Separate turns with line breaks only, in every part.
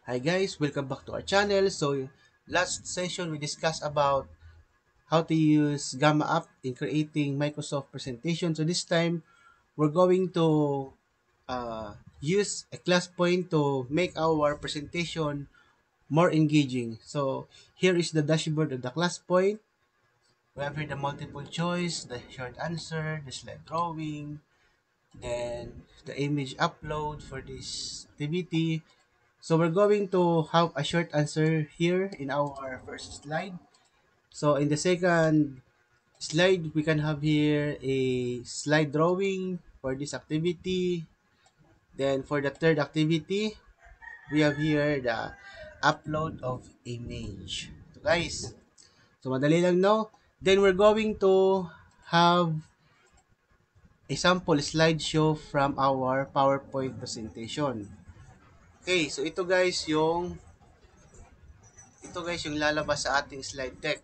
Hi guys, welcome back to our channel. So last session we discussed about how to use Gamma app in creating Microsoft presentation. So this time we're going to use a class point to make our presentation more engaging. So here is the dashboard of the class point. We have here the multiple choice, the short answer, the slide drawing, then the image upload for this activity. So we're going to have a short answer here in our first slide. So in the second slide, we can have here a slide drawing for this activity. Then for the third activity, we have here the upload of image. So guys, so madali lang no? Then we're going to have a sample slideshow from our PowerPoint presentation. Okay, so ito guys yung lalabas sa ating slide deck.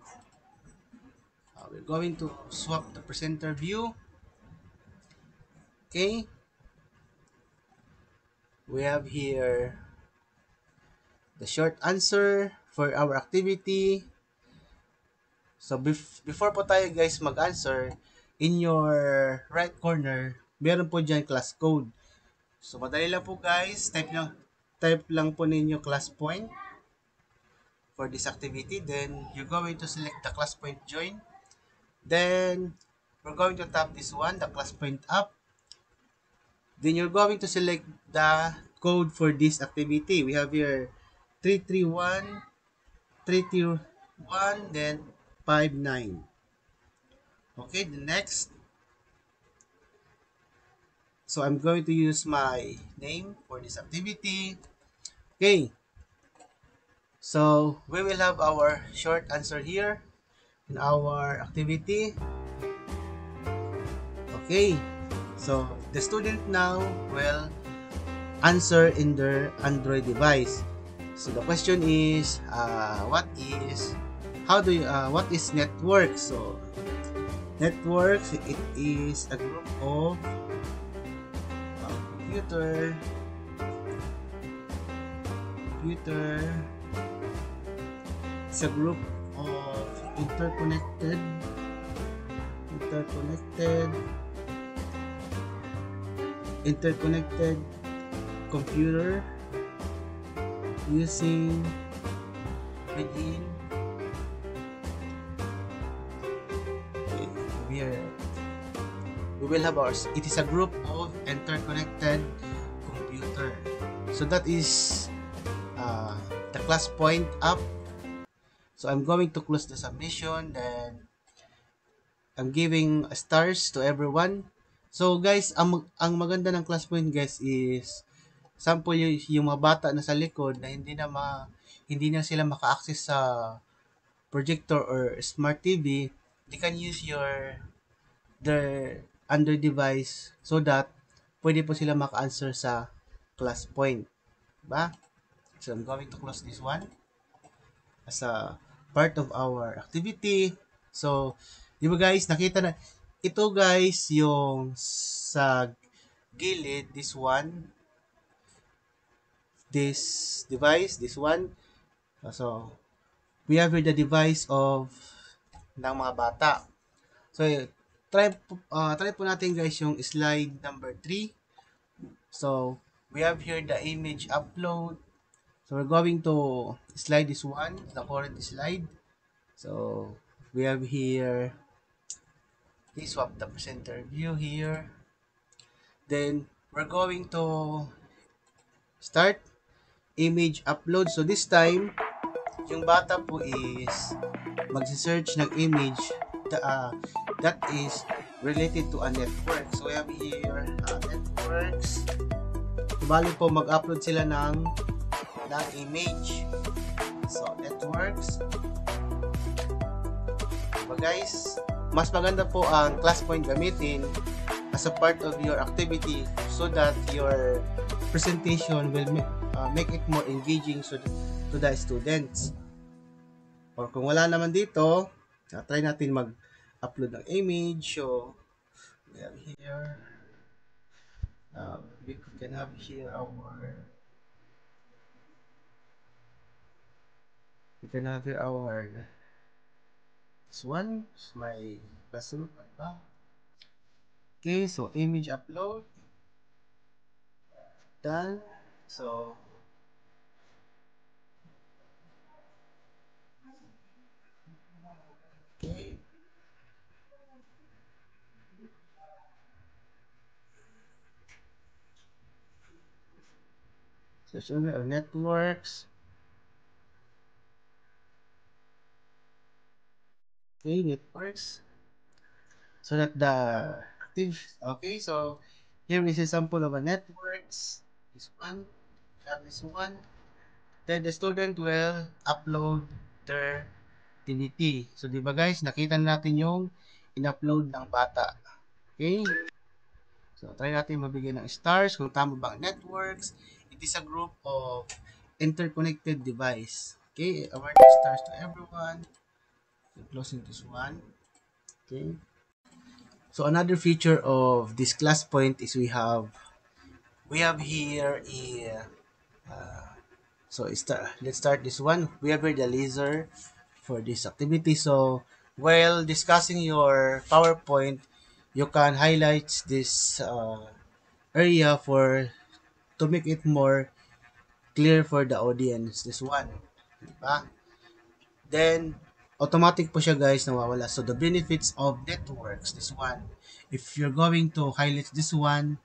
We're going to swap the presenter view. Okay, we have here the short answer for our activity. So before po tayo guys mag-answer, in your right corner, meron po dyan class code. So madali lang po guys, type lang po ninyo class point for this activity. Then you're going to select the class point join. Then we're going to tap this one, the class point up. Then you're going to select the code for this activity. We have here 331, 331, then 59. Okay, the next. So I'm going to use my name for this activity. Okay, so we will have our short answer here in our activity. Okay, so the student now will answer in their Android device. So the question is, what is network? So networks, it is a group of computer, it's a group of interconnected, interconnected computer using within we will have ours. It is a group of interconnected computer. So that is the class point up. So I'm going to close the submission. Then I'm giving stars to everyone. So guys, ang maganda ng class point guys is sample yung mga bata na sa likod na hindi na sila maka-access sa projector or smart TV, they can use their under device so that pwede po sila maka-answer sa class point. Diba? So I'm going to close this one as a part of our activity. So, di ba guys, nakita na, ito guys, yung sa gilid, this device, this one. So, we have here the device of ng mga bata. So, try po natin guys yung slide number 3. So, we have here the image upload. So, we're going to slide this one, the current slide. So, we have here, please swap the presenter view here. Then, we're going to start image upload. So, this time, yung bata po is magsi-search ng image that is related to a network. So, we have here networks. Bali po, mag-upload sila ng image. So, networks. Diba guys? Mas maganda po ang class point gamitin as a part of your activity so that your presentation will make it more engaging to the students. Or kung wala naman dito, try natin mag-upload ng image. So, we have here, we can have here our can have here our this one is my classroom. Okay, so image upload done. So okay, so show me our networks. Okay, networks. So that the active. Okay, so here is a sample of a networks. This one, have this one. Then the student will upload their activity. So, di ba guys, nakita natin yung in-upload ng bata. Okay? So, try natin mabigyan ng stars kung tama ba ang networks. It is a group of interconnected device. Okay? Award stars to everyone. So, closing this one. Okay? So, another feature of this class point is we have here a so let's start this one. We have here the laser for this activity. So while discussing your PowerPoint, you can highlight this area for to make it more clear for the audience. This one, diba? Then automatic po siya guys nawawala. So the benefits of networks, this one. If you're going to highlight this one,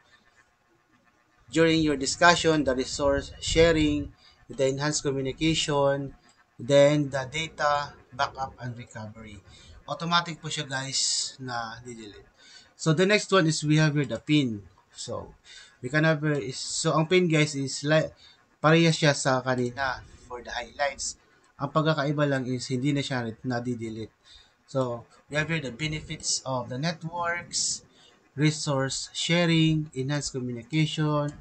during your discussion, the resource sharing, the enhanced communication, then the data backup and recovery. Automatic po siya guys na delete. So the next one is we have here the pin. So we can have so ang pin guys is like parehas siya sa kanina for the highlights. Ang pagkakaiba lang is hindi na siya na-delete. So we have here the benefits of the networks, resource sharing, enhanced communication,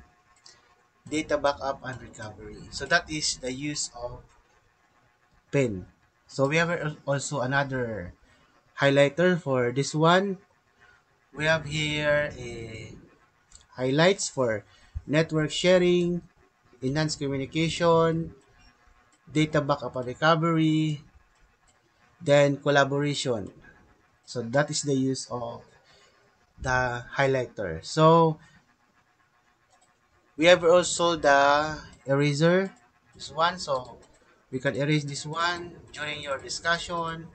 data backup and recovery. So that is the use of pen. So we have also another highlighter for this one. We have here a highlights for network sharing, enhanced communication, data backup and recovery, then collaboration. So that is the use of the highlighter. So we have also the eraser, this one. So we can erase this one during your discussion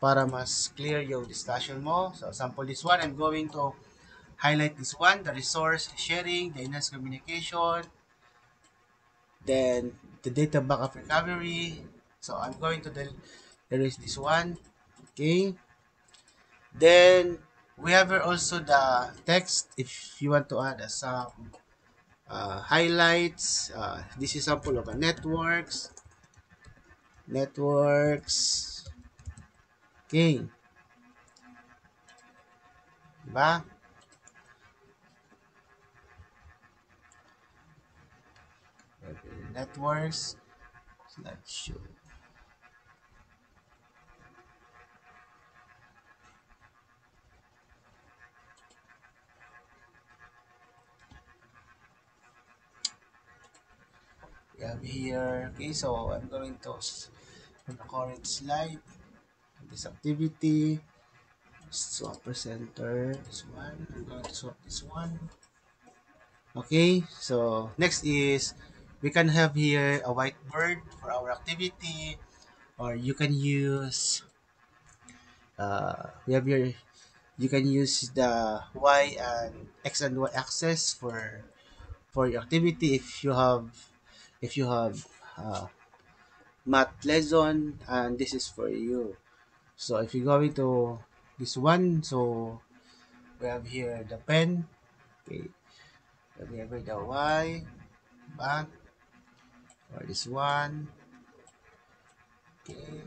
para mas clear yung discussion mo. So sample this one, I'm going to highlight this one, the resource sharing, the enhanced communication, then the data backup recovery. So I'm going to erase this one. Okay. Then we have here also the text if you want to add some highlights. This is sample of a networks. Okay. Diba? Networks. Slideshow. We have here. Okay, so I'm going to on the current slide. This activity. Swap presenter. This one. I'm going to swap this one. Okay, so next is we can have here a whiteboard for our activity, or you can use we have here you can use the y and x and y axis for your activity if you have uh, math lesson, and this is for you. So if you go into this one, so we have here the pen. Okay, we have here the y back or this one. Okay,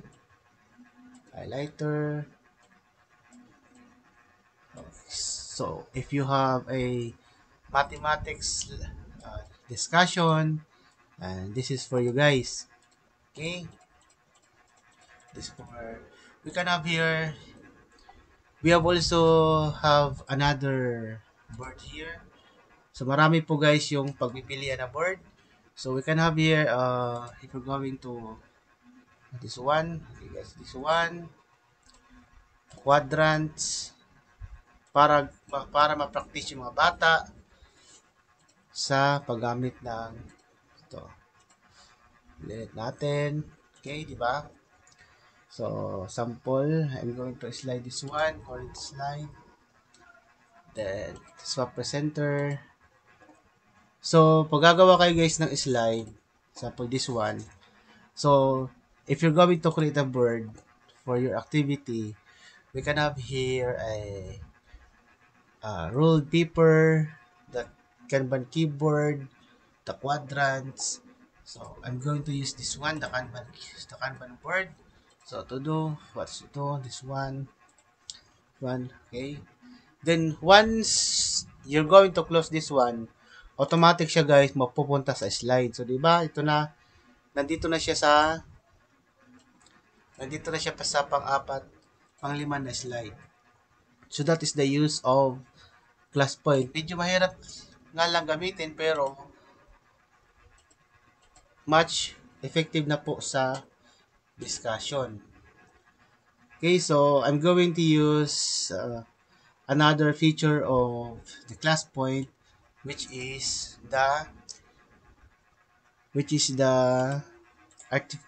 highlighter. So if you have a mathematics discussion, and this is for you guys. Okay, this for we can have here. We have also have another board here. So marami po guys yung pagpipilian na board. So we can have here if we're going to This one, okay guys, this one, quadrants, para ma-practice yung mga bata sa paggamit ng ito. Ulit natin. Okay, di ba? So, sample, I'm going to slide this one, current slide, then swap presenter. So, pag gagawa kayo guys ng slide, sample this one, so, if you're going to create a board for your activity, we can have here a ruled paper, the Kanban keyboard, the quadrants. So, I'm going to use this one, the Kanban board. So, to do, what's to do, this one, okay. Then, once you're going to close this one, automatic siya guys, mapupunta sa slide. So, di ba? Ito na, nandito na siya sa pang-apat, pang-lima na slide. So, that is the use of class point. Medyo mahirap nga lang gamitin, pero much effective na po sa discussion. Okay, so I'm going to use another feature of the class point, which is the arti-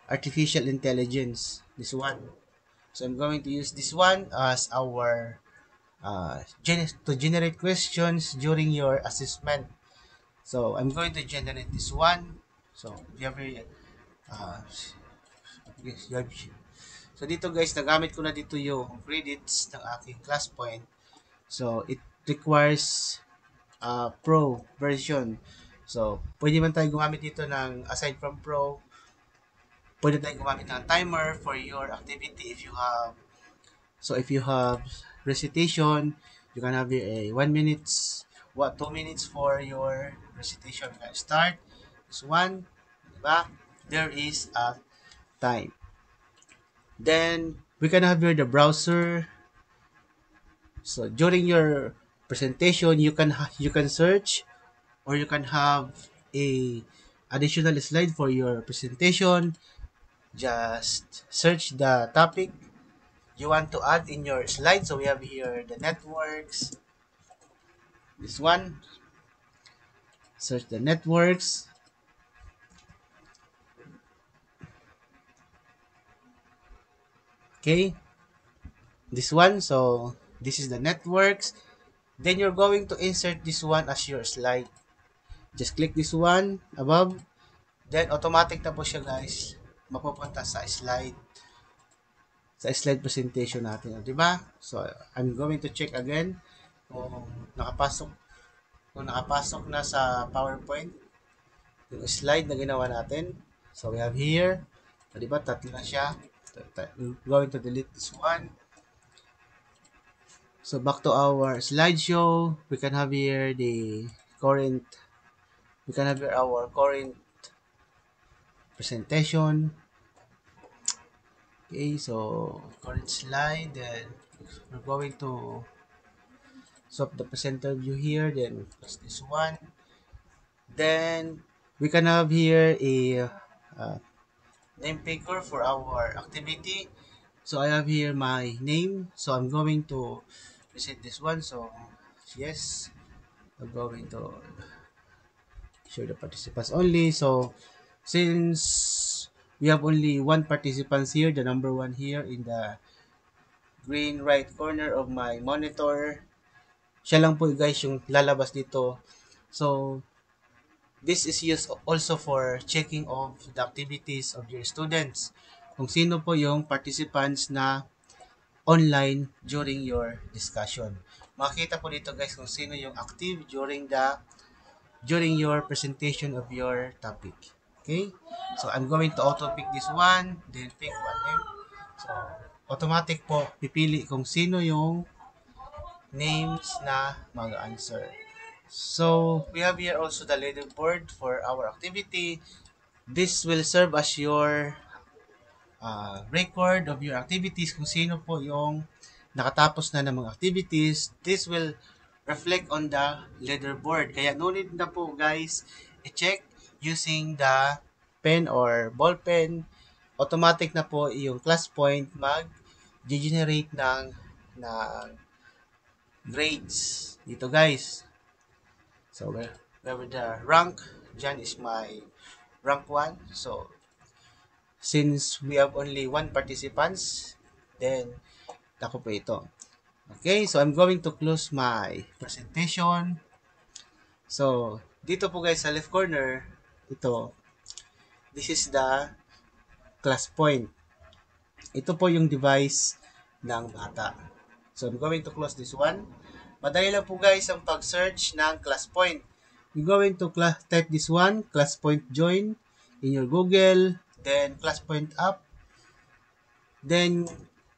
artificial intelligence. This one. So I'm going to use this one as our to generate questions during your assessment. So I'm going to generate this one. So you have here, yes, you have, so dito guys, nagamit ko na dito yung credits ng aking class point. So it requires Pro version. So pwede man tayo gumamit dito ng, aside from Pro, pwede tayo gumamit ng timer for your activity if you have. So if you have recitation, you can have a 1 minutes, 2 minutes for your recitation. Start is 1, diba? There is a time. Then we can have here the browser. So during your presentation, you can search, or you can have a additional slide for your presentation. Just search the topic you want to add in your slide. So we have here the networks. This one, search the networks. Okay, this one. So this is the networks. Then you're going to insert this one as your slide. Just click this one above. Then automatic na po siya guys, mapupunta sa slide presentation natin, di ba? So I'm going to check again kung nakapasok na sa PowerPoint yung slide na ginawa natin. So we have here, so, di ba, tatlo na siya. We're going to delete this one. So back to our slideshow, we can have here our current presentation. Okay, so current slide, then we're going to swap the presenter view here, then plus this one. Then we can have here a name picker for our activity. So I have here my name, so I'm going to present this one. So yes, I'm going to show the participants only. So since we have only one participants here, the number one here in the green right corner of my monitor, siya lang po guys yung lalabas dito. So this is used also for checking of the activities of your students. Kung sino po yung participants na online during your discussion. Makikita po dito guys kung sino yung active during your presentation of your topic. Okay? So I'm going to auto pick this one, then pick one name. So automatic po pipili kung sino yung names na mag-answer. So we have here also the leaderboard for our activity. This will serve as your record of your activities, kung sino po yung nakatapos na ng mga activities. This will reflect on the leaderboard. Kaya no need na po guys i-check using the pen or ball pen. automatic na po yung class point mag-generate ng grades dito guys. So where the rank, dyan is my rank 1. So since we have only one participants, then ako po ito. Okay, so I'm going to close my presentation. So, dito po guys sa left corner, ito, this is the class point. Ito po yung device ng bata. So, I'm going to close this one. Madali lang po guys ang pag-search ng class point. You're going to type this one, class point join, in your Google, then class point up. Then,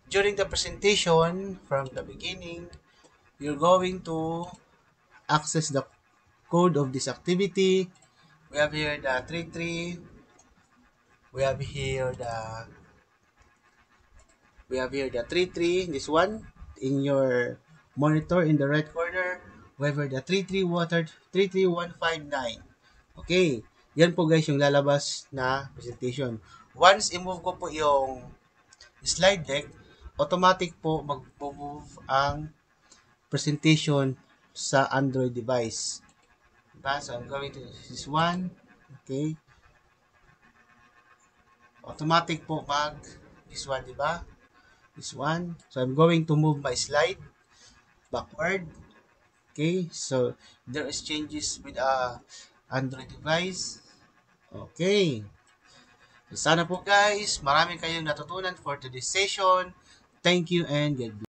during the presentation, from the beginning, you're going to access the code of this activity. We have here the 33. We have here the 33, this one, in your monitor in the right corner. We have here the 33 water 33159. Okay, yan po guys yung lalabas na presentation. Once i-move ko po yung slide deck, automatic po mag-move ang presentation sa Android device. Diba? So, I'm going to this one. Okay. Automatic po this one, diba? This one. So, I'm going to move my slide backward. Okay. So, there is changes with Android device. Okay. So, sana po guys, marami kayong natutunan for today's session. Thank you and God bless.